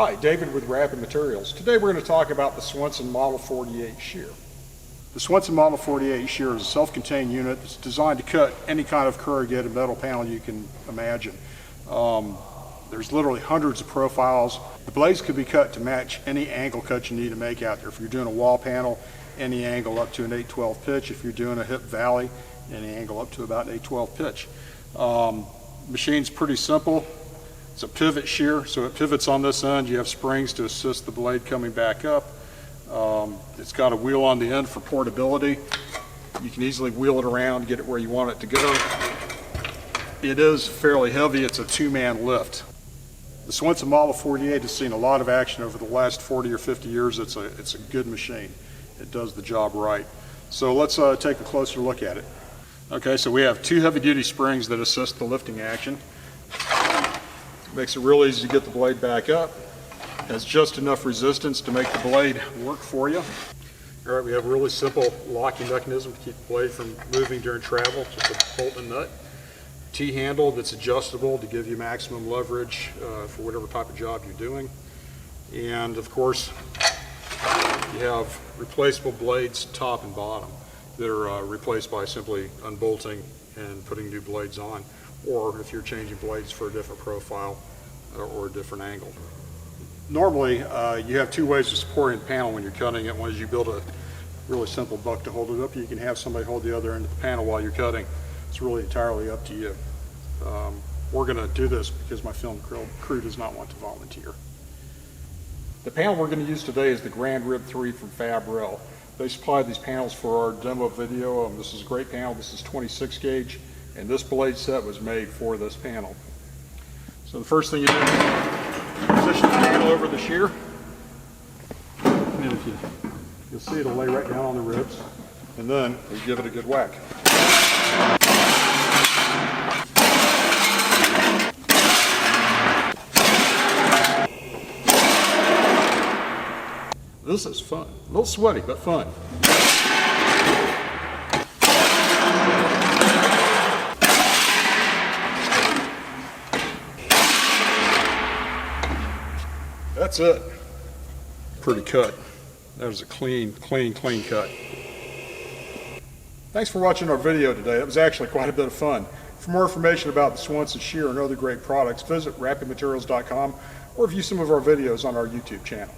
Hi, David with RapidMaterials. Today we're going to talk about the Swenson Model 48 shear. The Swenson Model 48 shear is a self-contained unit that's designed to cut any kind of corrugated metal panel you can imagine. There's literally hundreds of profiles. The blades could be cut to match any angle cut you need to make out there. If you're doing a wall panel, any angle up to an 8/12 pitch. If you're doing a hip valley, any angle up to about an 8/12 pitch. Machine's pretty simple. It's a pivot shear, so it pivots on this end. You have springs to assist the blade coming back up. It's got a wheel on the end for portability. You can easily wheel it around, get it where you want it to go. It is fairly heavy. It's a two-man lift. The Swenson Model 48 has seen a lot of action over the last 40 or 50 years. It's a good machine. It does the job right. So let's take a closer look at it. Okay, so we have two heavy-duty springs that assist the lifting action. Makes it real easy to get the blade back up. Has just enough resistance to make the blade work for you. All right, we have a really simple locking mechanism to keep the blade from moving during travel, just a bolt and nut. T-handle that's adjustable to give you maximum leverage for whatever type of job you're doing. And of course, you have replaceable blades top and bottom that are replaced by simply unbolting and putting new blades on, or if you're changing blades for a different profile or a different angle. Normally, you have two ways of supporting the panel when you're cutting it. One is you build a really simple buck to hold it up. You can have somebody hold the other end of the panel while you're cutting. It's really entirely up to you. We're going to do this because my film crew does not want to volunteer. The panel we're going to use today is the Grand Rib 3 from Fab-Rel. They supplied these panels for our demo video. This is a great panel. This is 26 gauge, and this blade set was made for this panel. So the first thing you do is position the panel over the shear. And if you'll see it'll lay right down on the ribs, and then we give it a good whack. This is fun. A little sweaty, but fun. That's it. Pretty cut. That was a clean cut. Thanks for watching our video today. It was actually quite a bit of fun. For more information about the Swenson shear and other great products, visit RapidMaterials.com or view some of our videos on our YouTube channel.